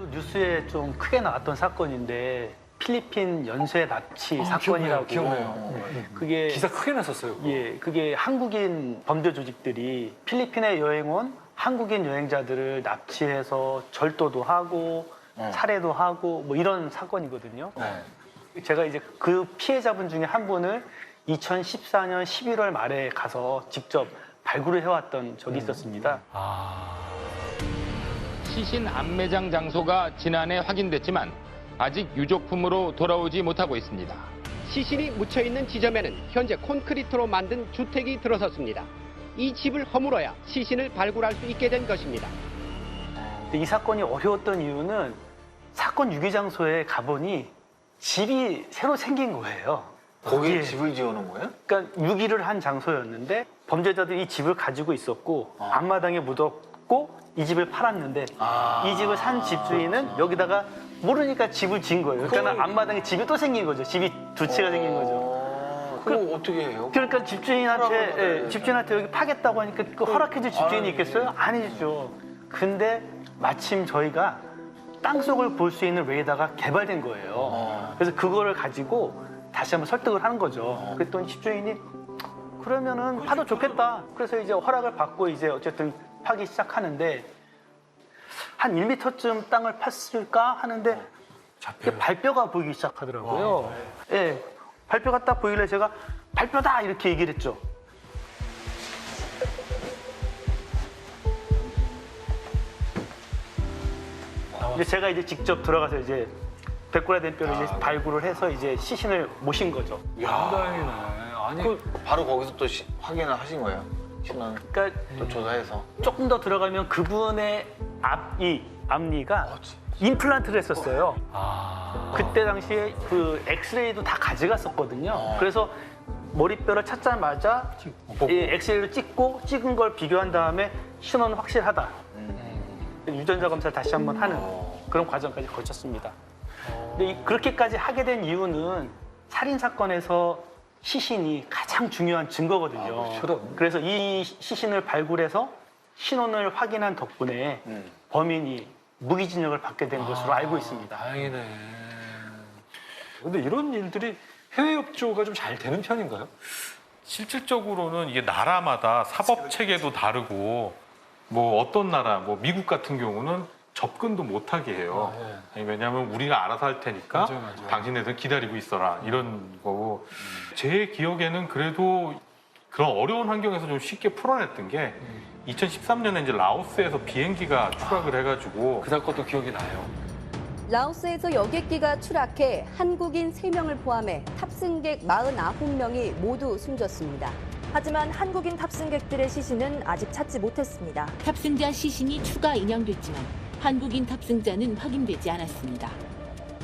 뉴스에 좀 크게 나왔던 사건인데 필리핀 연쇄 납치 사건이라고. 기억나요. 그게 기사 크게 났었어요. 그거. 예, 그게 한국인 범죄 조직들이 필리핀에 여행 온 한국인 여행자들을 납치해서 절도도 하고 살해도 하고 뭐 이런 사건이거든요. 네. 제가 이제 그 피해자분 중에 한 분을 2014년 11월 말에 가서 직접 발굴을 해왔던 적이 있었습니다. 시신 안매장 장소가 지난해 확인됐지만 아직 유족품으로 돌아오지 못하고 있습니다. 시신이 묻혀있는 지점에는 현재 콘크리트로 만든 주택이 들어섰습니다. 이 집을 허물어야 시신을 발굴할 수 있게 된 것입니다. 근데 이 사건이 어려웠던 이유는 사건 유기 장소에 가보니 집이 새로 생긴 거예요. 거기에 예. 집을 지어놓은 거예요? 그러니까 유기를 한 장소였는데 범죄자들이 이 집을 가지고 있었고 앞마당에 묻었고 이 집을 팔았는데 이 집을 산 집주인은 여기다가 모르니까 집을 지은 거예요. 그러니까 앞마당에 집이 또 생긴 거죠. 집이 두 채가 생긴 거죠. 그럼 어떻게 해요? 그러니까 집주인한테 허락을 집주인한테 여기 파겠다고 하니까 그 허락해줄 집주인이 있겠어요? 아니죠. 근데 마침 저희가 땅속을 볼 수 있는 레이더가 개발된 거예요. 그래서 그거를 가지고 다시 한번 설득을 하는 거죠. 그랬더니 집주인이 그러면은 파도 좋겠다. 그래서 이제 허락을 받고 이제 어쨌든 파기 시작하는데 한 1m쯤 땅을 팠을까 하는데 이게 발뼈가 보이기 시작하더라고요. 예, 발뼈가 딱 보이길래 제가 발뼈다 이렇게 얘기를 했죠. 이제 제가 이제 직접 들어가서 이제 백골화된 뼈를 이제 발굴을 해서 이제 시신을 모신 거죠. 다행이네. 아니, 바로 거기서 또 확인을 하신 거예요? 신원 그러니까 또 조사해서. 조금 더 들어가면 그분의 앞니가 임플란트를 했었어요. 그때 당시에 그 엑스레이도 다 가져갔었거든요. 그래서 머리뼈를 찾자마자 이 엑스레이를 찍은 걸 비교한 다음에 신원은 확실하다. 유전자 검사를 다시 한번 하는 그런 과정까지 거쳤습니다. 근데 그렇게까지 하게 된 이유는 살인 사건에서 시신이 가장 중요한 증거거든요. 그래서 이 시신을 발굴해서 신원을 확인한 덕분에 범인이 무기징역을 받게 된 것으로 알고 있습니다. 다행이네. 근데 이런 일들이 해외 협조가 좀 잘 되는 편인가요? 실질적으로는 이게 나라마다 사법 체계도 다르고 뭐 어떤 나라, 뭐 미국 같은 경우는 접근도 못하게 해요. 아니, 왜냐하면 우리가 알아서 할 테니까 맞아요. 당신네들 기다리고 있어라 이런 거고 제 기억에는 그래도 그런 어려운 환경에서 좀 쉽게 풀어냈던 게 2013년에 이제 라오스에서 비행기가 추락을 해가지고 그 사건도 기억이 나요. 라오스에서 여객기가 추락해 한국인 3명을 포함해 탑승객 49명이 모두 숨졌습니다. 하지만 한국인 탑승객들의 시신은 아직 찾지 못했습니다. 탑승자 시신이 추가 인양됐지만 한국인 탑승자는 확인되지 않았습니다.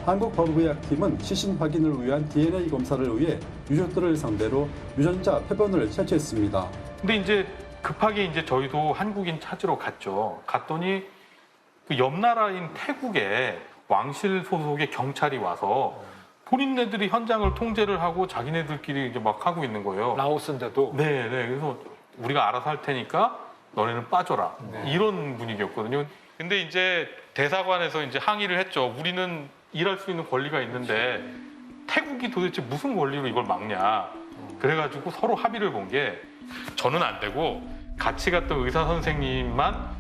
한국법의학팀은 시신 확인을 위한 DNA 검사를 위해 유족들을 상대로 유전자 표본을 채취했습니다. 근데 이제 급하게 이제 저희도 한국인 찾으러 갔죠. 갔더니 그 옆 나라인 태국에 왕실 소속의 경찰이 와서 본인네들이 현장을 통제를 하고 자기네들끼리 이제 막 하고 있는 거예요. 라오스인데도. 네. 그래서 우리가 알아서 할 테니까 너네는 빠져라. 이런 분위기였거든요. 근데 이제 대사관에서 이제 항의를 했죠. 우리는 일할 수 있는 권리가 있는데 태국이 도대체 무슨 권리로 이걸 막냐. 그래가지고 서로 합의를 본 게 저는 안 되고 같이 갔던 의사 선생님만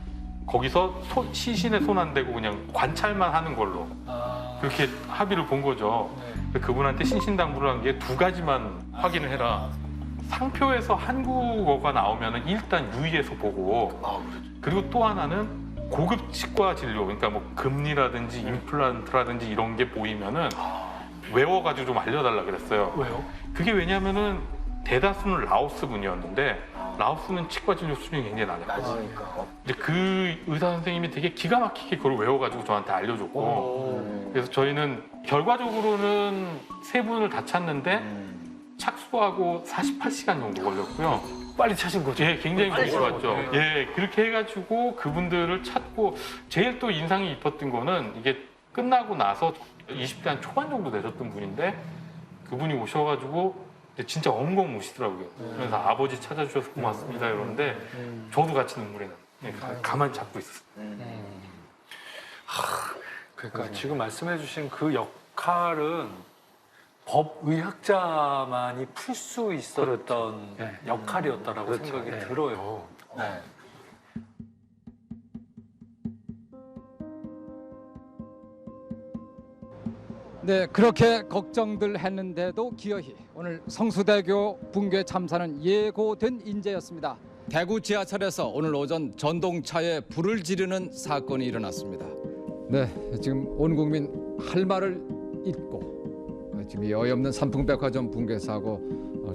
거기서 시신에 손 안 대고 그냥 관찰만 하는 걸로 그렇게 합의를 본 거죠. 그분한테 신신당부를 한 게 2가지만 확인을 해라. 상표에서 한국어가 나오면 일단 유의해서 보고 그리고 또 하나는 고급 치과 진료, 그러니까 뭐 금리라든지 임플란트라든지 이런 게 보이면은 외워가지고 좀 알려달라 그랬어요. 왜요? 그게 왜냐면은 대다수는 라오스 분이었는데 라오스는 치과 진료 수준이 굉장히 낮으니까. 이제 그 의사 선생님이 되게 기가 막히게 그걸 외워가지고 저한테 알려줬고 그래서 저희는 결과적으로는 3분을 다 찾는데 착수하고 48시간 정도 걸렸고요. 빨리 찾은 거죠. 예, 굉장히 빨리 좋았죠. 예, 그렇게 해가지고 그분들을 찾고 제일 또 인상이 깊었던 거는 이게 끝나고 나서 20대 한 초반 정도 되셨던 분인데 그분이 오셔가지고 진짜 엉엉 우시더라고요. 그래서 아버지 찾아주셔서 고맙습니다 이러는데 저도 같이 눈물이 나요. 예, 가만히 잡고 있었어요. 그러니까 지금 말씀해주신 그 역할은 법의학자만이 풀 수 있었던 네. 역할이었다라고 그렇죠. 생각이 네. 들어요. 네. 네, 그렇게 걱정들 했는데도 기어이 오늘 성수대교 붕괴 참사는 예고된 인재였습니다. 대구 지하철에서 오늘 오전 전동차에 불을 지르는 사건이 일어났습니다. 네, 지금 온 국민 할 말을 잊고 지금 이 어이없는 삼풍백화점 붕괴 사고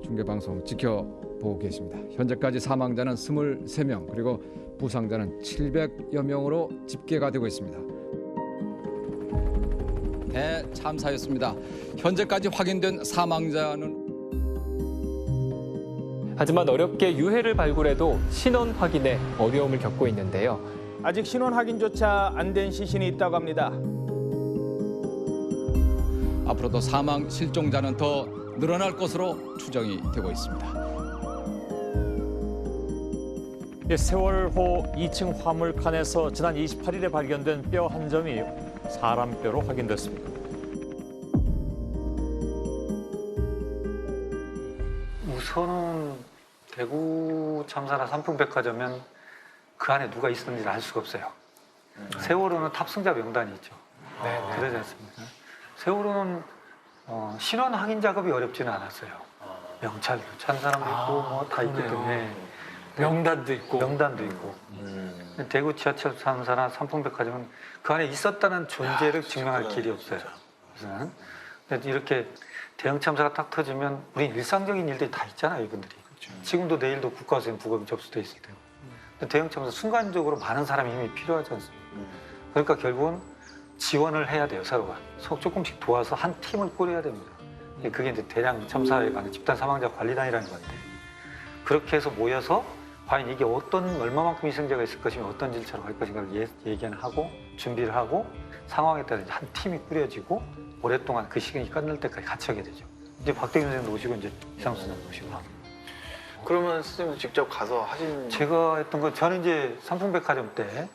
중계 방송 지켜보고 계십니다. 현재까지 사망자는 23명 그리고 부상자는 700여 명으로 집계가 되고 있습니다. 대참사였습니다. 현재까지 확인된 사망자는 하지만 어렵게 유해를 발굴해도 신원 확인에 어려움을 겪고 있는데요. 아직 신원 확인조차 안 된 시신이 있다고 합니다. 앞으로도 사망 실종자는 더 늘어날 것으로 추정이 되고 있습니다. 세월호 2층 화물칸에서 지난 28일에 발견된 뼈 한 점이 사람 뼈로 확인됐습니다. 우선은 대구 참사나 삼풍백화점은 그 안에 누가 있었는지 알 수가 없어요. 세월호는 탑승자 명단이 있죠. 그러지 않습니까? 세월호는 신원 확인 작업이 어렵지는 않았어요. 명찰도 찬 사람도 있고 뭐 다 있기 때문에 명단도 있고. 대구 지하철 참사나 삼풍백화점은 그 안에 있었다는 존재를 증명할 길이 없어요. 그래서 이렇게 대형 참사가 딱 터지면 우리 일상적인 일들이 다 있잖아요, 이분들이. 지금도 내일도 국가수행 부검이 접수돼 있을 테고. 근데 대형 참사 순간적으로 많은 사람의 힘이 필요하지 않습니까? 그러니까 결국은 지원을 해야 돼요, 서로가. 조금씩 도와서 한 팀을 꾸려야 됩니다. 그게 이제 대량 참사에 관한 집단 사망자 관리단이라는 건데, 그렇게 해서 모여서 과연 이게 얼마만큼 희생자가 있을 것이며 어떤 절차로 갈 것인가를 얘기하고 준비를 하고 상황에 따라 이제 한 팀이 꾸려지고 오랫동안 그 시간이 끝날 때까지 같이 하게 되죠. 이제 박대균 선생님도 오시고 이제 이상수 선생님도 오시고 하고. 그러면 선생님도 직접 가서 하신? 제가 했던 건 저는 이제 삼풍백화점 때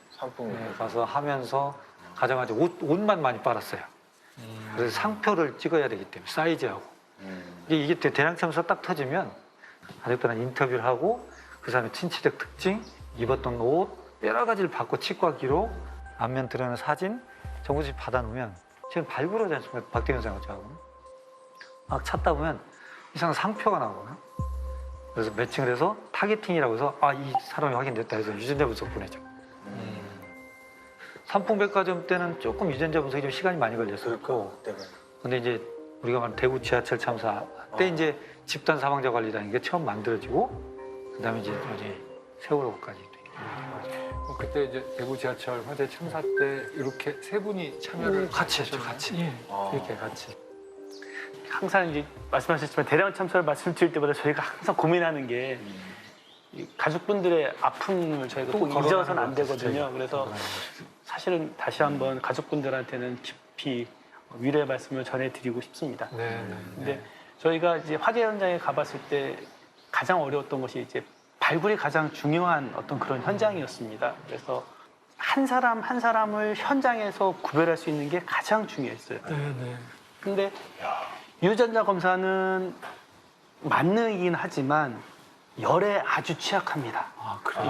가서 하면서 가자마자 옷만 많이 빨았어요. 그래서 상표를 찍어야 되기 때문에 사이즈하고. 이게 대량 참사 딱 터지면 가족들한테 인터뷰를 하고 그 사람의 신체적 특징, 입었던 옷, 여러 가지를 받고 치과기록, 안면 드러내는 사진, 정보집 받아놓으면 지금 발굴하지 않습니까? 박대균 선생님하고 막 찾다 보면 이상한 상표가 나오거든요. 그래서 매칭을 해서 타겟팅이라고 해서 이 사람이 확인됐다 해서 유전자 분석 보내죠. 삼풍백화점 때는 조금 유전자 분석이 좀 시간이 많이 걸렸었고, 근데 이제 우리가 말하는 대구 지하철 참사 때 이제 집단 사망자 관리라는 게 처음 만들어지고, 그다음에 이제 세월호까지. 그때 이제 대구 지하철 화재 참사 때 이렇게 세 분이 참여를 같이 했죠, 같이. 이렇게 같이. 항상 이제 말씀하셨지만 대량 참사를 말씀드릴 때마다 저희가 항상 고민하는 게 이 가족분들의 아픔을 저희가 꼭 잊어서는 안 되거든요. 그래서 사실은 다시 한번 가족분들한테는 깊이 위로의 말씀을 전해드리고 싶습니다. 근데 저희가 이제 화재 현장에 가봤을 때 가장 어려웠던 것이 이제 발굴이 가장 중요한 어떤 그런 현장이었습니다. 그래서 한 사람 한 사람을 현장에서 구별할 수 있는 게 가장 중요했어요. 근데 유전자 검사는 만능이긴 하지만 열에 아주 취약합니다.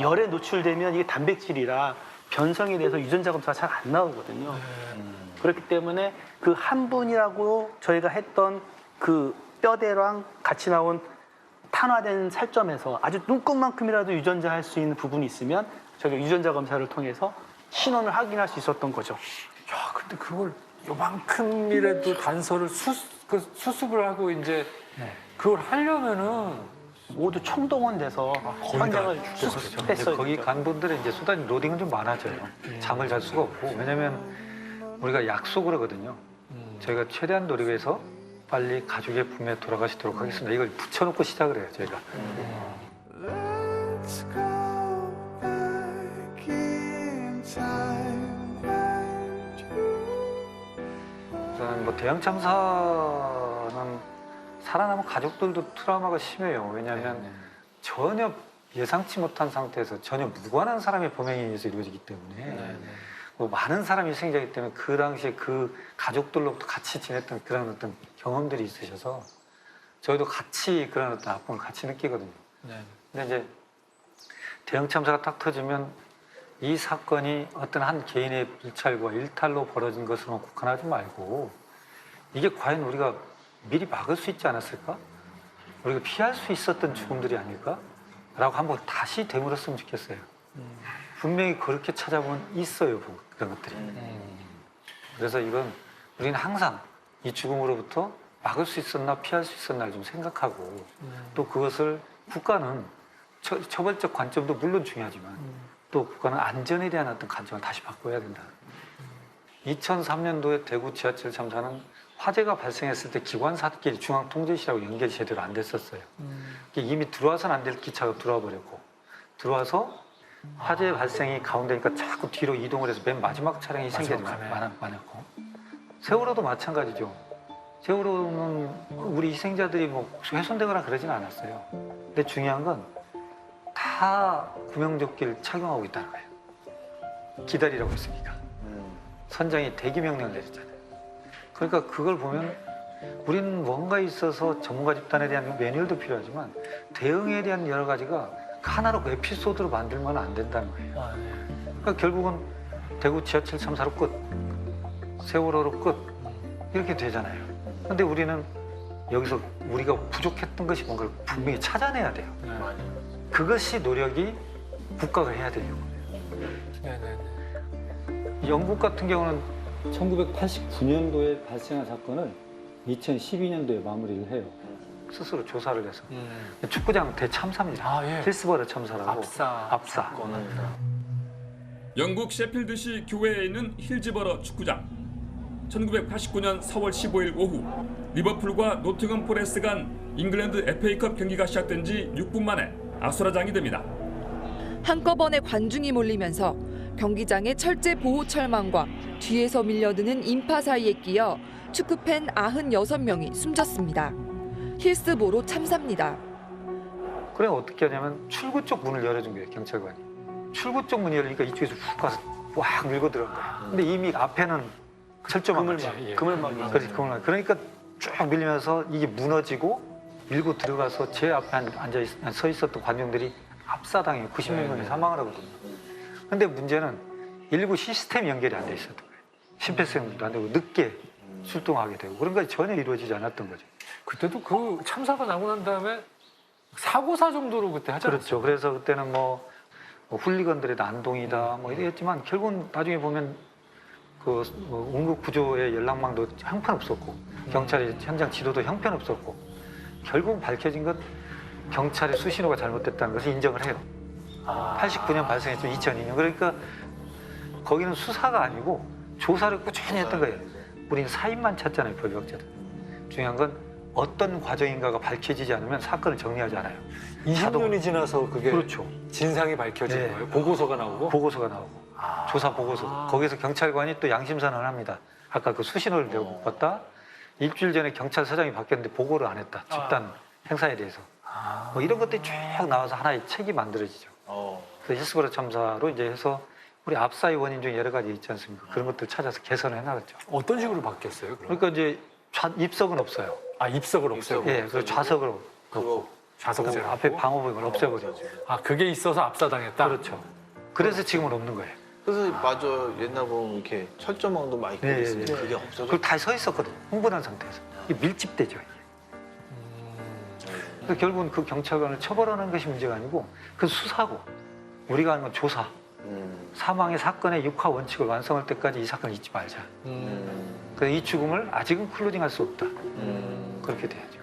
열에 노출되면 이게 단백질이라 변성에 대해서 유전자 검사가 잘 안 나오거든요. 그렇기 때문에 그 한 분이라고 저희가 했던 그 뼈대랑 같이 나온 탄화된 살점에서 아주 눈곱만큼이라도 유전자 할 수 있는 부분이 있으면 저희가 유전자 검사를 통해서 신원을 확인할 수 있었던 거죠. 야, 근데 그걸 요만큼이라도 단서를 수습을 하고 이제 그걸 하려면은 모두 총동원돼서 현장을 수습했어요. 거기 간 분들의 이제 수단 로딩은 좀 많아져요. 잠을 잘 수가 없고, 왜냐면 우리가 약속을 하거든요. 저희가 최대한 노력해서 빨리 가족의 품에 돌아가시도록 하겠습니다. 이걸 붙여놓고 시작을 해요, 저희가. 우선 뭐 대형 참사는 살아남은 가족들도 트라우마가 심해요. 왜냐하면 전혀 예상치 못한 상태에서 전혀 무관한 사람의 범행에 의해서 이루어지기 때문에 뭐 많은 사람이 희생자이기 때문에 그 당시에 그 가족들로부터 같이 지냈던 그런 어떤 경험들이 있으셔서 저희도 같이 그런 어떤 아픔을 같이 느끼거든요. 근데 이제 대형 참사가 딱 터지면 이 사건이 어떤 한 개인의 불찰과 일탈로 벌어진 것으로만 국한하지 말고 이게 과연 우리가 미리 막을 수 있지 않았을까? 우리가 피할 수 있었던 죽음들이 아닐까? 라고 한번 다시 되물었으면 좋겠어요. 분명히 그렇게 찾아보면 있어요, 그런 것들이. 그래서 이건 우리는 항상 이 죽음으로부터 막을 수 있었나 피할 수 있었나를 좀 생각하고 또 그것을 국가는 처벌적 관점도 물론 중요하지만 또 국가는 안전에 대한 어떤 관점을 다시 바꿔야 된다. 2003년도에 대구 지하철 참사는 화재가 발생했을 때 기관사끼리 중앙통제실하고 연결이 제대로 안 됐었어요. 이미 들어와서는 안 될 기차가 들어와 버렸고 들어와서 화재 발생이 가운데니까 자꾸 뒤로 이동을 해서 맨 마지막 차량이 희생자들이 많았고 세월호도 마찬가지죠. 세월호는 우리 희생자들이 뭐 훼손되거나 그러진 않았어요. 근데 중요한 건 다 구명조끼를 착용하고 있다는 거예요. 기다리라고 했으니까. 선장이 대기 명령을 내렸잖아요. 그러니까 그걸 보면 우리는 뭔가 있어서 전문가 집단에 대한 매뉴얼도 필요하지만 대응에 대한 여러 가지가 하나로 에피소드로 만들면 안 된다는 거예요. 그러니까 결국은 대구 지하철 참사로 끝, 세월호로 끝 이렇게 되잖아요. 근데 우리는 여기서 우리가 부족했던 것이 뭔가를 분명히 찾아내야 돼요. 그것이 노력이 국가가 해야 되려고. 영국 같은 경우는 1989년도에 발생한 사건을 2012년도에 마무리를 해요. 스스로 조사를 해서. 축구장 대참사입니다. 힐스버러 참사라고. 압사. 영국 셰필드시 교외에 있는 힐즈버러 축구장. 1989년 4월 15일 오후 리버풀과 노팅엄 포레스트 간 잉글랜드 FA컵 경기가 시작된 지 6분 만에 아수라장이 됩니다. 한꺼번에 관중이 몰리면서 경기장의 철제 보호 철망과 뒤에서 밀려드는 인파 사이에 끼어 축구팬 96명이 숨졌습니다. 힐스보로 참사입니다. 그래 어떻게 하냐면 출구 쪽 문을 열어준 거예요, 경찰관이. 출구 쪽 문이 열리니까 이쪽에서 훅 가서 꽉 밀고 들어간 거예요. 근데 이미 앞에는 철조망 그물망. 그러니까 쭉 밀리면서 이게 무너지고 밀고 들어가서 제 앞에 서 있었던 관중들이 압사당해요. 90명이 사망을 하거든요. 근데 문제는 일부 시스템이 연결이 안 돼 있었던 거예요. 심폐소생술도 안 되고 늦게 출동하게 되고 그런 것이 전혀 이루어지지 않았던 거죠. 그때도 그 참사가 나고 난 다음에 사고사 정도로 그때 하지 않았어요? 그렇죠. 그래서 그때는 뭐 훌리건들의 난동이다 뭐 이랬지만 결국은 나중에 보면 그 응급 구조의 연락망도 형편없었고 경찰의 현장 지도도 형편없었고 결국 밝혀진 것 경찰의 수신호가 잘못됐다는 것을 인정을 해요. 89년 발생했죠. 2002년. 그러니까 거기는 수사가 아니고 조사를 꾸준히 했던 거예요. 우리는 사인만 찾잖아요. 법의학자들. 중요한 건 어떤 과정인가가 밝혀지지 않으면 사건을 정리하지 않아요. 20년이 지나서 그게 그렇죠. 진상이 밝혀진 거예요? 보고서가 나오고? 보고서가 나오고. 조사 보고서. 거기서 경찰관이 또 양심선언을 합니다. 아까 그 수신호를 내가 못 봤다. 일주일 전에 경찰서장이 바뀌었는데 보고를 안 했다. 집단 행사에 대해서. 뭐 이런 것들이 쭉 나와서 하나의 책이 만들어지죠. 그래서 힐스버러 참사로 이제 해서 우리 압사의 원인 중에 여러 가지 있지 않습니까? 그런 것들 찾아서 개선을 해나갔죠. 어떤 식으로 바뀌었어요? 그럼? 그러니까 이제 입석은 없어요. 입석을 없애고? 예, 그래서 좌석을 없고. 좌석을 앞에 방호복을 없애버리죠. 그게 있어서 압사당했다? 그렇죠. 그래서 지금은 없는 거예요. 그래서 맞아 옛날 보면 이렇게 철조망도 많이 끼고 있는데 그게 없어져. 그걸 다 서 있었거든. 흥분한 상태에서. 이게 밀집되죠. 그래서 결국은 그 경찰관을 처벌하는 것이 문제가 아니고 그 수사고 우리가 하는 건 조사. 사망의 사건의 육하 원칙을 완성할 때까지 이 사건을 잊지 말자. 그래서 이 죽음을 아직은 클로징할 수 없다. 그렇게 돼야죠.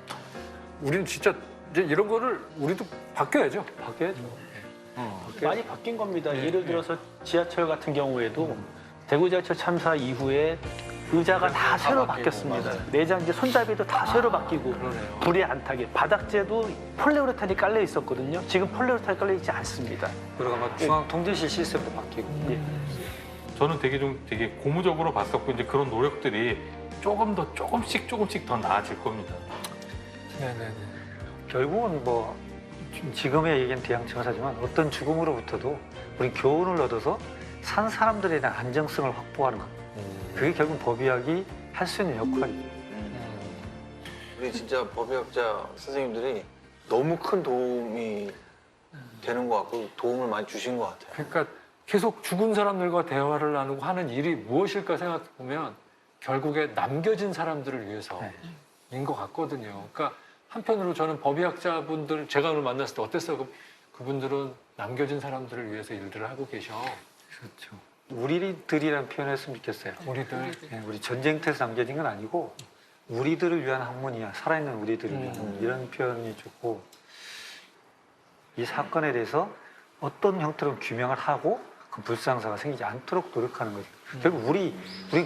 우리는 진짜 이제 이런 거를 우리도 바뀌어야죠. 바뀌어야죠. 많이 바뀐 겁니다. 예를 들어서 지하철 같은 경우에도 대구 지하철 참사 이후에 의자가 다 새로 바뀌었습니다. 내장 이제 손잡이도 다 새로 바뀌고 불이 안 타게 바닥재도 폴리우레탄이 깔려 있었거든요. 지금 폴리우레탄이 깔려 있지 않습니다. 그리고 아마 중앙 통제실 시스템도 바뀌고. 저는 되게 고무적으로 봤었고 이제 그런 노력들이 조금 더 조금씩 더 나아질 겁니다. 네네네. 결국은 뭐 지금의 얘기는 대양 참사지만 어떤 죽음으로부터도 우리 교훈을 얻어서 산 사람들에 대한 안정성을 확보하는 것. 그게 결국 법의학이 할 수 있는 역할이에요. 우리 진짜 법의학자 선생님들이 너무 큰 도움이 되는 것 같고 도움을 많이 주신 것 같아요. 그러니까 계속 죽은 사람들과 대화를 나누고 하는 일이 무엇일까 생각해보면 결국에 남겨진 사람들을 위해서인 것 같거든요. 그러니까 한편으로 저는 법의학자분들 제가 오늘 만났을 때 어땠어요? 그분들은 남겨진 사람들을 위해서 일들을 하고 계셔. 그렇죠. 우리들이라는 표현을 했으면 좋겠어요. 우리들. 네, 우리 전쟁터에서 남겨진 건 아니고 우리들을 위한 학문이야. 살아있는 우리들을 위한 학문. 이런 표현이 좋고 이 사건에 대해서 어떤 형태로 규명을 하고 그 불상사가 생기지 않도록 노력하는 거죠. 결국 우린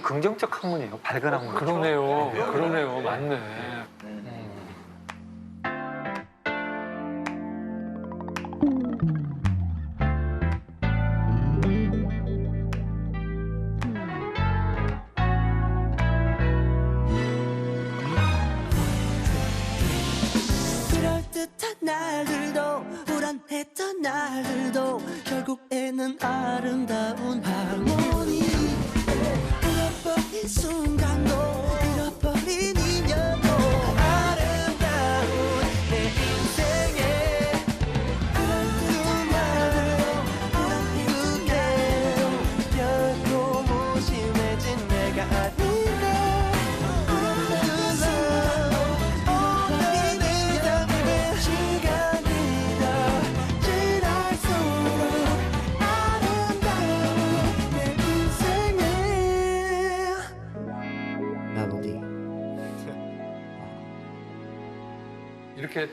긍정적 학문이에요. 밝은 학문. 그러네요. 그러네요. 맞네. 그럴듯한 날들도 불안했던 날들도 결국에는 아름다운 하모니 잃어버린 순간도 잃어버린 인연도 아름다운 내 인생에 그럴듯한 날들도 불안했던 때도 결코 무심해진 내가 아닌데 이렇게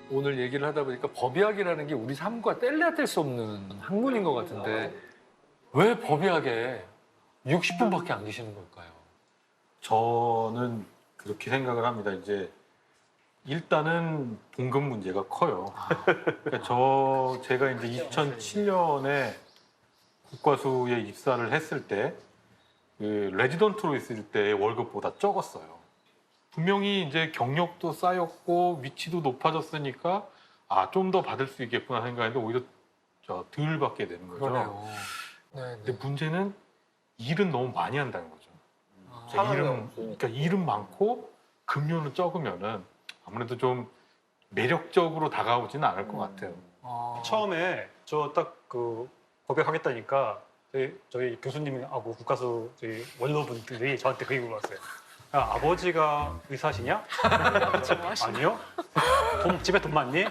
오늘 얘기를 하다 보니까 법의학이라는 게 우리 삶과 뗄래야 뗄 수 없는 학문인 것 같은데 왜 법의학에 60분밖에 안 계시는 걸까요? 저는 그렇게 생각을 합니다. 이제 일단은 봉급 문제가 커요. 그러니까 제가 이제 2007년에 국과수에 입사를 했을 때 그 레지던트로 있을 때 월급보다 적었어요. 분명히 이제 경력도 쌓였고 위치도 높아졌으니까 좀 더 받을 수 있겠구나 생각했는데 오히려 덜 받게 되는 거죠. 그러네요. 근데 문제는 일은 너무 많이 한다는 거죠. 그러니까 일은 많고 급료는 적으면은 아무래도 좀 매력적으로 다가오지는 않을 것 같아요. 처음에 저 딱 그 법역 하겠다니까 저희 교수님하고 국가수 저희 원로분들이 저한테 그 얘기를 물었어요. 야, 아버지가 의사시냐? 아니요. 집에 돈 많니?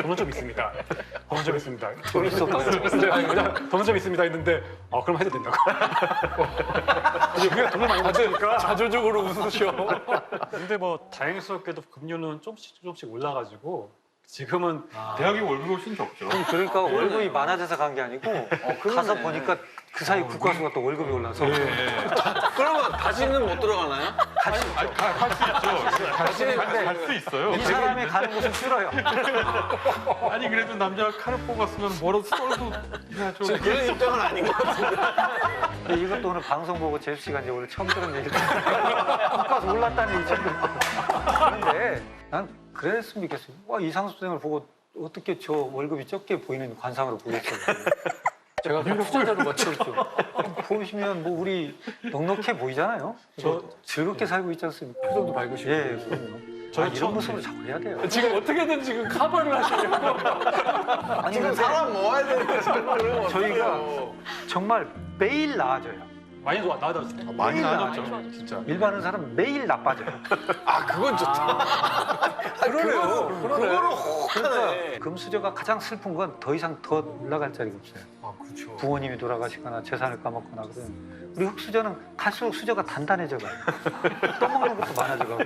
돈은 좀 있습니다. 돈은 좀 있습니다. 돈은 좀 있습니다 했는데 그럼 해도 된다고. 우리가 돈을 많이 받으니까 자조적으로 웃으셔. 근데 뭐 다행스럽게도 급료는 조금씩 올라가지고 지금은 대학이 월급이 훨씬 적죠. 그러니까 월급이 많아져서 간 게 아니고 가서 보니까 그 사이 국가수가 또 월급이 올라서 그러면 다시는 못 들어가나요? 갈 수 있죠. 갈 수 있어요. 이 사람이 가는 곳은 줄어요. 아니 그래도 남자가 칼을 뽑았으면 뭐라도 썰고 해야죠. 그런 입장은 아닌 것 같은데. 이것도 오늘 방송 보고 제수 씨가 이제 오늘 처음 들은 얘기를 국가수 올랐다는 얘기 처음 들었어요. 그런데 난 그랬으면 좋겠어요. 이상수 선생을 보고 어떻게 저 월급이 적게 보이는 관상으로 보겠어요. 제가 투자자로 맞췄죠. 보시면 뭐 우리 넉넉해 보이잖아요. 즐겁게 살고 있지 않습니까? 표정도 밝으시고. 예, 그럼요. 이런 모습으로 자꾸 해야 돼요. 지금 어떻게든 지금 커버를 하시려고. 아니, 지금 사람 모아야 되는데 저희가 정말 매일 나아져요. 많이 나아졌어요. 많이 나아졌죠, 진짜. 일반은 사람 매일 나빠져요. 그건 좋다. 그러네요. 그거는 혹하네. 금수저가 가장 슬픈 건 더 이상 더 올라갈 자리가 없어요. 그렇죠. 부모님이 돌아가시거나 재산을 까먹거나 그러면 우리 흑수저는 갈수록 수저가 단단해져가요. 떠먹는 것도 많아져가고.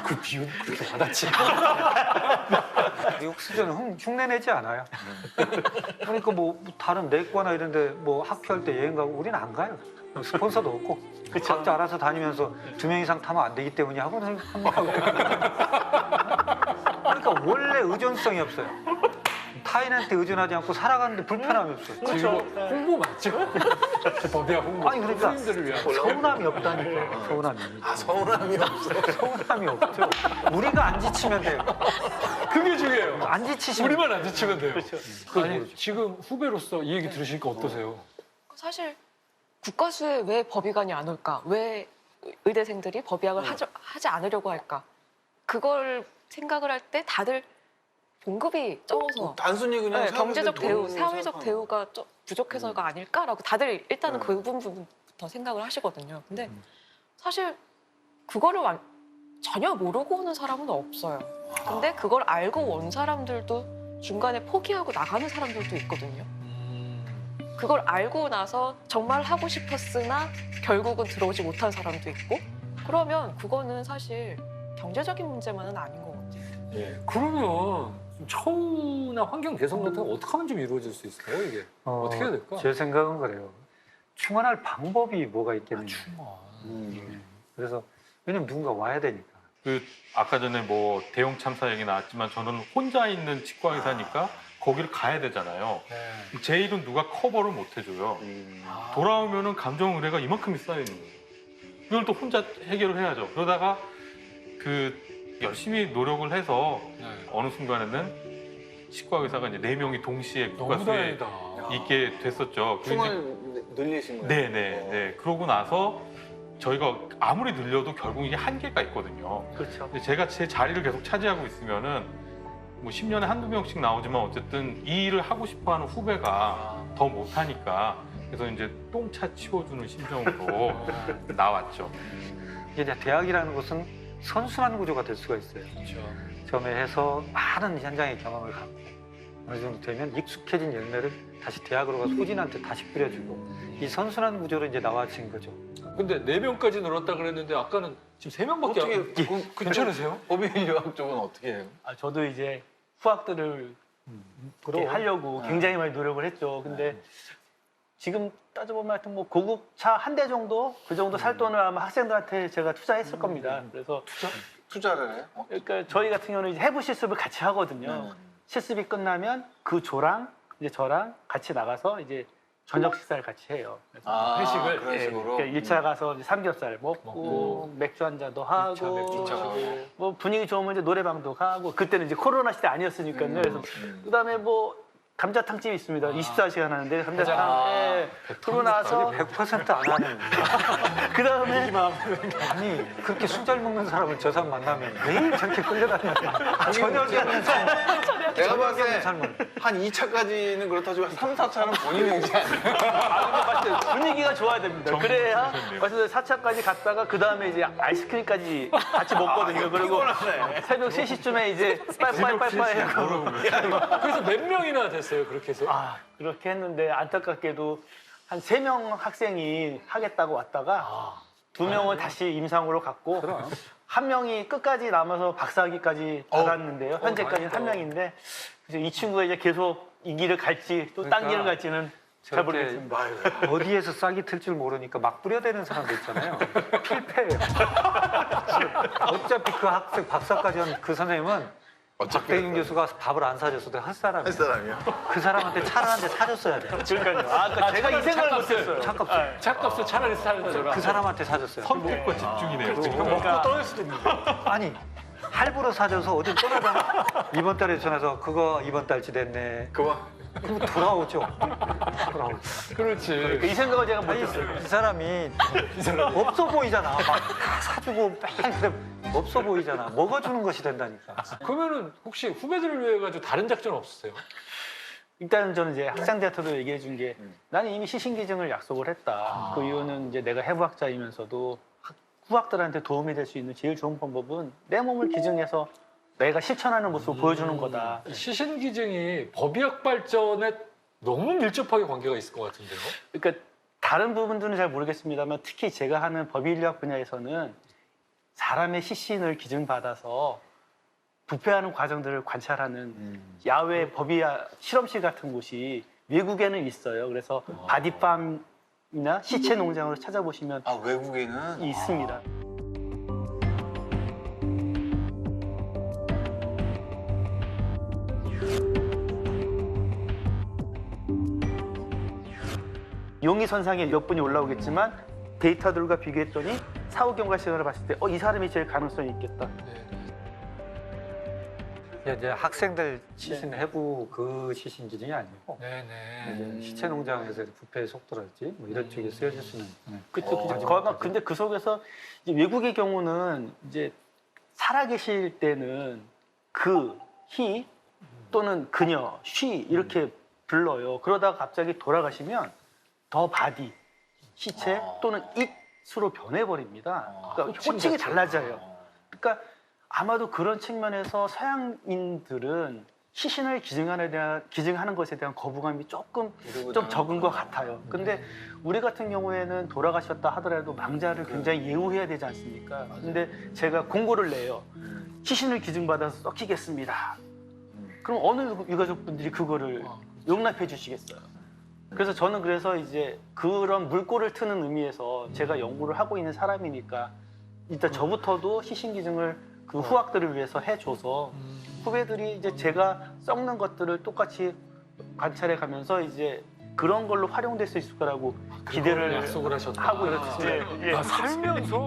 그 비율 그렇게 많았지. 우리 흑수저는 흉내내지 않아요. 그러니까 뭐 다른 내과나 이런 데 뭐 학교할 때 여행 가고 우리는 안 가요. 스폰서도 없고 각자 알아서 다니면서 2명 이상 타면 안 되기 때문에 하고 그러니까 원래 의존성이 없어요. 타인한테 의존하지 않고 살아가는데 불편함이 없어요. 지금 홍보 맞죠? 법의학 홍보. 아니 그러니까 선생님들을 위한 서운함이 없다니까. 서운함이. 서운함이 없어. 서운함이 없죠. 우리가 안 지치면 돼요. 그게 중요해요. 안 지치시면 우리만 안 지치면 돼요. 그렇죠. 아니 지금 후배로서 이 얘기 들으시니까 어떠세요? 사실 국가수에 왜 법의관이 안 올까? 왜 의대생들이 법의학을 하지 않으려고 할까? 그걸 생각을 할 때 다들 봉급이 적어서 단순히 그냥 경제적 대우, 돈을 사회적 생각하는 대우가 좀 부족해서가 아닐까라고 다들 일단은 그 부분부터 생각을 하시거든요. 근데 사실 그거를 전혀 모르고 오는 사람은 없어요. 근데 그걸 알고 온 사람들도 중간에 포기하고 나가는 사람들도 있거든요. 그걸 알고 나서 정말 하고 싶었으나 결국은 들어오지 못한 사람도 있고, 그러면 그거는 사실 경제적인 문제만은 아닌 것 같아요. 예. 그러면 처우나 환경 개선 같은 거 어떻게 하면 좀 이루어질 수 있을까요, 이게? 어떻게 해야 될까? 제 생각은 그래요. 충원할 방법이 뭐가 있겠느냐. 그래서 왜냐면 누군가 와야 되니까. 그 아까 전에 뭐 대형 참사 얘기 나왔지만 저는 혼자 있는 치과 의사니까 거기를 가야 되잖아요. 제 일은 누가 커버를 못 해줘요. 돌아오면은 감정 의뢰가 이만큼이 쌓이는 거예요. 이걸 또 혼자 해결을 해야죠. 그러다가 그 열심히 노력을 해서 어느 순간에는 치과 의사가 이제 4명이 동시에 국가수에 있게 됐었죠. 충원을 늘리신 거예요? 네. 그러고 나서 저희가 아무리 늘려도 결국 이게 한계가 있거든요. 그렇죠. 근데 제가 제 자리를 계속 차지하고 있으면은 뭐 10년에 한두 명씩 나오지만 어쨌든 이 일을 하고 싶어하는 후배가 더 못하니까 그래서 이제 똥차 치워주는 심정으로 나왔죠. 이제 대학이라는 곳은 선순환 구조가 될 수가 있어요. 처음에 해서 많은 현장의 경험을 갖고 어느 정도 되면 익숙해진 열매를 다시 대학으로 가서 후진한테 다시 뿌려주고 이 선순환 구조로 이제 나와진 거죠. 근데 4명까지 늘었다 그랬는데 아까는 지금 3명밖에 안... 괜찮으세요? 법의학 쪽은 어떻게 해요? 저도 이제 후학들을 이렇게 하려고 굉장히 많이 노력을 했죠. 근데 지금 따져보면 하여튼 뭐 고급차 한 대 정도 그 정도 살 돈을 아마 학생들한테 제가 투자했을 겁니다. 그래서 투자를 해요? 그러니까 저희 같은 경우는 이제 해부 실습을 같이 하거든요. 실습이 끝나면 그 조랑 이제 저랑 같이 나가서 이제 저녁 식사를 같이 해요. 회식을 그런 식으로. 그러니까 1차 가서 이제 삼겹살 먹고 맥주 한 잔도 하고 뭐 분위기 좋으면 이제 노래방도 가고 그때는 이제 코로나 시대 아니었으니까요. 그래서 그다음에 뭐 감자탕집이 있습니다. 24시간 하는데 감자탕 그러고 나서 100% 안 하는. 그다음에 아니 그렇게 술 잘 먹는 사람을 저 사람 만나면 매일 저렇게 끌려다니는 저녁에 하는 내가 봤을 때 한 2차까지는 그렇다 치면 3, 4차는 본인 의지 아니에요? 분위기가 좋아야 됩니다. 그래야 그래서 4차까지 갔다가 그다음에 이제 아이스크림까지 같이 먹거든요. 그리고 새벽 3시쯤에 이제 빨빨빨빨 하고 그래서 몇 명이나 됐어요, 그렇게 해서? 그렇게 했는데 안타깝게도 한 3명 학생이 하겠다고 왔다가 2명은 다시 임상으로 갔고 한 명이 끝까지 남아서 박사학위까지 받았는데요. 현재까지는 한 명인데 그래서 이 친구가 이제 계속 이 길을 갈지 또 딴 길을 갈지는 잘 모르겠습니다. 어디에서 싹이 틀 줄 모르니까 막 뿌려대는 사람도 있잖아요. 필패예요. 어차피 그 학생 박사까지 한 그 선생님은 박대균 교수가 밥을 안 사줬어도 할 사람이야. 그 사람한테 차를 한 대 사줬어야 돼. 그러니까요. 제가 이 생각을 못했어요. 차값을 차라리 사줘라. 그 사람한테 사줬어요. 선택과 집중이네요. 먹고 떠날 수도 있는 거. 아니 할부로 사줘서 어디 떠나잖아. 이번 달에 전화해서 그거 이번 달치 됐네. 그럼 돌아오죠. 그렇지. 그러니까 이 생각을 제가 못했어요. 이 사람이 없어 보이잖아. 막 다 사주고 맨 없어 보이잖아. 먹어주는 것이 된다니까. 그러면은 혹시 후배들을 위해 가지고 다른 작전 없으세요? 일단은 저는 이제 학생들한테도 얘기해 준 게 나는 이미 시신기증을 약속을 했다. 그 이유는 이제 내가 해부학자이면서도 후학들한테 도움이 될 수 있는 제일 좋은 방법은 내 몸을 기증해서 내가 실천하는 모습을 보여주는 거다. 시신기증이 법의학 발전에 너무 밀접하게 관계가 있을 것 같은데요? 그러니까 다른 부분들은 잘 모르겠습니다만 특히 제가 하는 법의인류학 분야에서는 사람의 시신을 기증받아서 부패하는 과정들을 관찰하는 야외 법의학 실험실 같은 곳이 외국에는 있어요. 그래서 바디팜이나 시체 농장으로 찾아보시면 외국에는 있습니다. 용의선상에 몇 분이 올라오겠지만 데이터들과 비교했더니 사후경과 시간을 봤을 때 이 사람이 제일 가능성이 있겠다. 이제 학생들 시신 해부 그 시신 기준이 아니고 네네. 이제 시체 농장에서 부패의 속도랄지 뭐 이런 쪽에 쓰여질 수는 그렇죠. 근데 그 속에서 이제 외국의 경우는 이제 살아계실 때는 그, 히 또는 그녀, 쉬 이렇게 불러요. 그러다가 갑자기 돌아가시면 더 바디, 시체 또는 it으로 변해버립니다. 그러니까 호칭이 달라져요. 그러니까 아마도 그런 측면에서 서양인들은 시신을 기증하는 것에 대한 거부감이 조금 좀 적은 것 같아요. 근데 우리 같은 경우에는 돌아가셨다 하더라도 망자를 굉장히 예우해야 되지 않습니까? 근데 제가 공고를 내요. 시신을 기증받아서 썩히겠습니다. 그럼 어느 유가족분들이 그거를 용납해 주시겠어요? 그래서 저는 그래서 이제 그런 물꼬를 트는 의미에서 제가 연구를 하고 있는 사람이니까 일단 저부터도 시신 기증을 그 후학들을 위해서 해줘서 후배들이 이제 제가 썩는 것들을 똑같이 관찰해 가면서 이제 그런 걸로 활용될 수 있을 거라고 기대를 약속을 하셨다. 하고 있어요. 나 살면서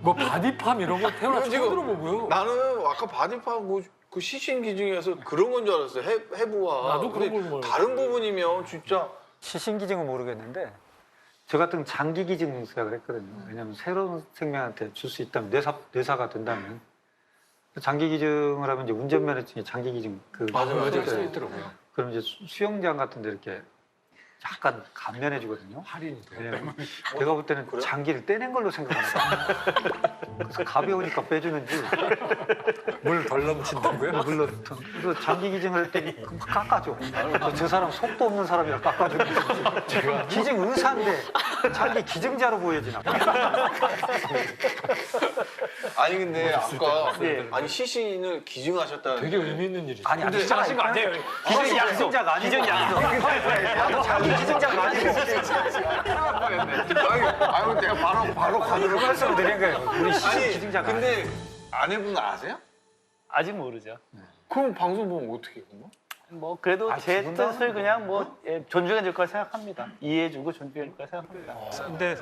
뭐 바디팜 이런 거 태어나 처음 들어보고요. 나는 아까 바디팜 그 시신 기증에서 그런 건 줄 알았어요. 해부와. 나도 그런 걸 몰라요. 다른 부분이면 진짜 시신 기증은 모르겠는데 저 같은 장기 기증 생각을 했거든요. 왜냐하면 새로운 생명한테 줄 수 있다면 뇌사가 된다면 장기 기증을 하면 이제 운전면허증이 장기 기증 맞아요. 써 있더라고요. 그럼 이제 수영장 같은데 이렇게 약간 감면해주거든요. 할인이 돼요. 내가 볼 때는 장기를 떼낸 걸로 생각합니다. 그래서 가벼우니까 빼주는지 물 덜 넘친다고요? 물로 그래서 장기 기증을 할 때 깎아줘. 저 사람 속도 없는 사람이라 깎아주는 제가 기증 의사인데 자기 기증자로 보여지나. 아니 근데 아까 아니 시신을 기증하셨다는 되게 의미 있는 일이죠. 아니 근데 기증하신 거 아니에요. 기증 약속자가 아니고. 기증 약속. 자기 기증자가 아니고. 아니 내가 바로 가는 말씀을 드린 거예요. 우리 시신 아니 기증자가. 근데 아내분 아세요? 아직 모르죠. 그럼 방송 보면 어떻게 해요? 뭐 그래도 제 뜻을 그냥 뭐 존중해 줄 거라 생각합니다. 이해해주고 존중해 줄 거라 생각합니다. 근데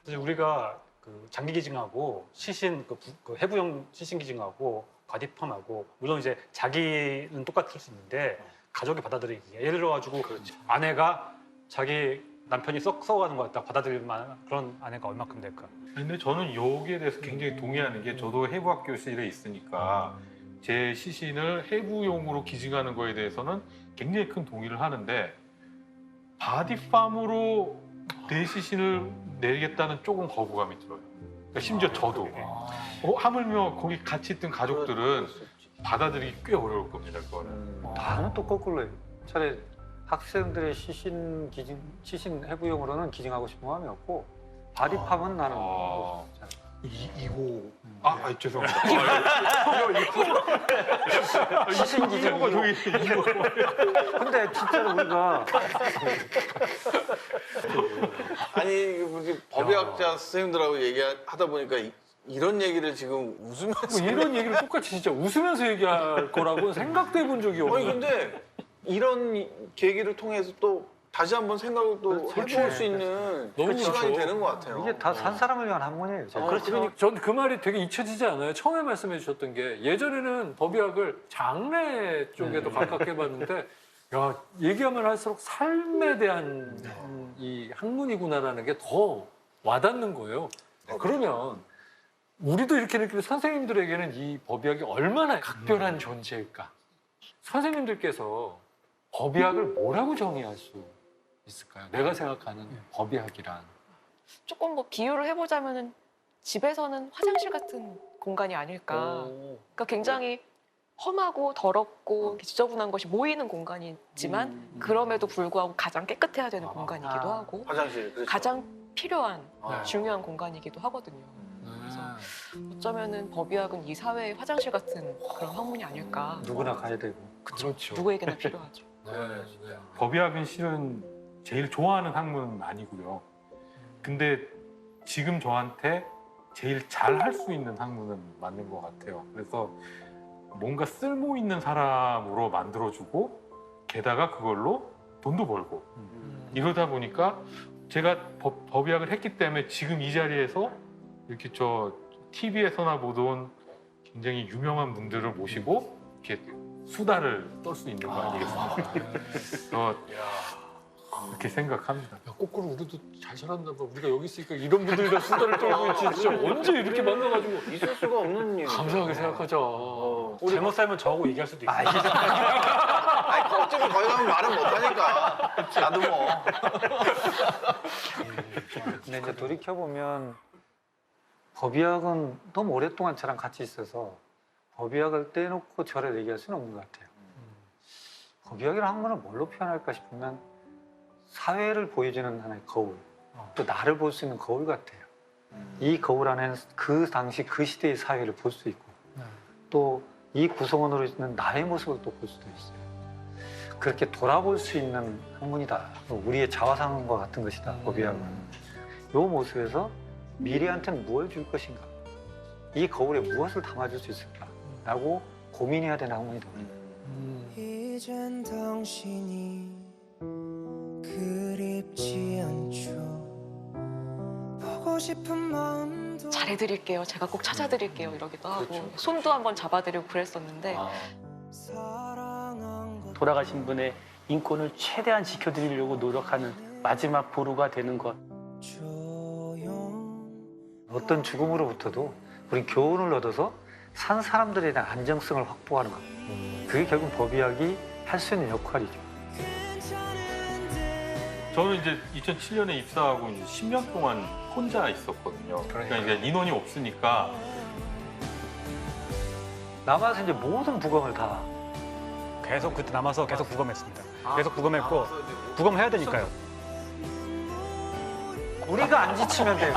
사실 우리가 그 장기 기증하고 시신 그 해부용 시신 기증하고 바디팜하고 물론 이제 자기는 똑같을 수 있는데 가족이 받아들이기 예를 들어가지고 아내가 자기 남편이 썩어가는 것 같다 받아들일 만한 그런 아내가 얼마큼 될까? 근데 저는 여기에 대해서 굉장히 동의하는 게 저도 해부학교실에 있으니까 제 시신을 해부용으로 기증하는 거에 대해서는 굉장히 큰 동의를 하는데 바디팜으로 내 시신을 내겠다는 조금 거부감이 들어요. 그러니까 심지어 저도 하물며 거기 같이 있던 가족들은 받아들이기 꽤 어려울 겁니다. 그거는. 다는 또 거꾸로예요. 차라리 학생들의 시신 기증, 시신 해부용으로는 기증하고 싶은 마음이 없고 바디팜은 나는 이거 죄송합니다. 시신 기증 근데 진짜로 우리가 아니 우리 법의학자 선생님들하고 얘기하다 보니까 이런 얘기를 지금 웃으면서 이런 얘기를 똑같이 진짜 웃으면서 얘기할 거라고 생각도 해본 적이 없어요. 아니 근데 이런 계기를 통해서 또 다시 한번 생각을 또 해볼 수 있는 너무 시간이 그렇죠. 되는 것 같아요. 이게 다 산 사람을 위한 학문이에요. 그렇죠. 전 그 말이 되게 잊혀지지 않아요. 처음에 말씀해 주셨던 게 예전에는 법의학을 장래 쪽에도 가깝게 봤는데 야 얘기하면 할수록 삶에 대한 이 학문이구나라는 게 더 와닿는 거예요. 그러면 우리도 이렇게 느끼는 선생님들에게는 이 법의학이 얼마나 각별한 존재일까? 선생님들께서 법의학을 뭐라고 정의할 수 있을까요? 내가 생각하는 법의학이란. 조금 뭐 비유를 해보자면은 집에서는 화장실 같은 공간이 아닐까. 그러니까 굉장히 험하고 더럽고 지저분한 것이 모이는 공간이지만 그럼에도 불구하고 가장 깨끗해야 되는 공간이기도 하고 화장실 그렇죠. 가장 필요한 중요한 공간이기도 하거든요. 그래서 어쩌면은 법의학은 이 사회의 화장실 같은 그런 학문이 아닐까. 누구나 가야 되고. 그렇죠. 누구에게나 필요하죠. 법의학은 실은 제일 좋아하는 학문은 아니고요. 근데 지금 저한테 제일 잘 할 수 있는 학문은 맞는 것 같아요. 그래서 뭔가 쓸모 있는 사람으로 만들어주고 게다가 그걸로 돈도 벌고 이러다 보니까 제가 법의학을 했기 때문에 지금 이 자리에서 이렇게 저 TV에서나 보던 굉장히 유명한 분들을 모시고 이렇게 수다를 떨 수 있는 거 아니겠습니까? 그렇게 생각합니다. 야, 거꾸로 우리도 잘 살았나 봐. 우리가 여기 있으니까 이런 분들과 수다를 떨고 있지. 진짜 언제 이렇게 만나가지고 있을 수가 없는 일. 감사하게 생각하자. 잘못 살면 저하고 얘기할 수도 있어요. 어차피 거기 가면 말은 못하니까. 나도 뭐. 근데 이제 돌이켜보면 법의학은 너무 오랫동안 저랑 같이 있어서 법의학을 떼놓고 저를 얘기할 수는 없는 것 같아요. 법의학이라는 학문을 뭘로 표현할까 싶으면 사회를 보여주는 하나의 거울, 또 나를 볼 수 있는 거울 같아요. 이 거울 안에는 그 당시 그 시대의 사회를 볼 수 있고 또 이 구성원으로 있는 나의 모습을 또 볼 수도 있어요. 그렇게 돌아볼 수 있는 학문이다. 우리의 자화상과 같은 것이다. 법의학은. 이 모습에서 미래한테는 무엇을 줄 것인가? 이 거울에 무엇을 담아줄 수 있을까? 라고 고민해야 되는 학문이다. 이젠 당신이 그립지 않죠. 보고 싶은 마음도 잘해드릴게요. 제가 꼭 찾아드릴게요. 이러기도 하고 손도 한번 잡아드리고 그랬었는데 돌아가신 분의 인권을 최대한 지켜드리려고 노력하는 마지막 보루가 되는 것. 어떤 죽음으로부터도 우리 교훈을 얻어서 산 사람들에 대한 안정성을 확보하는 것. 그게 결국 법의학이 할 수 있는 역할이죠. 저는 이제 2007년에 입사하고 이제 10년 동안 혼자 있었거든요. 그러니까 이제 인원이 없으니까 남아서 이제 모든 부검을 다 계속 그때 남아서 계속 부검했습니다. 계속 부검했고 부검해야 되니까요. 우리가 안 지치면 돼요.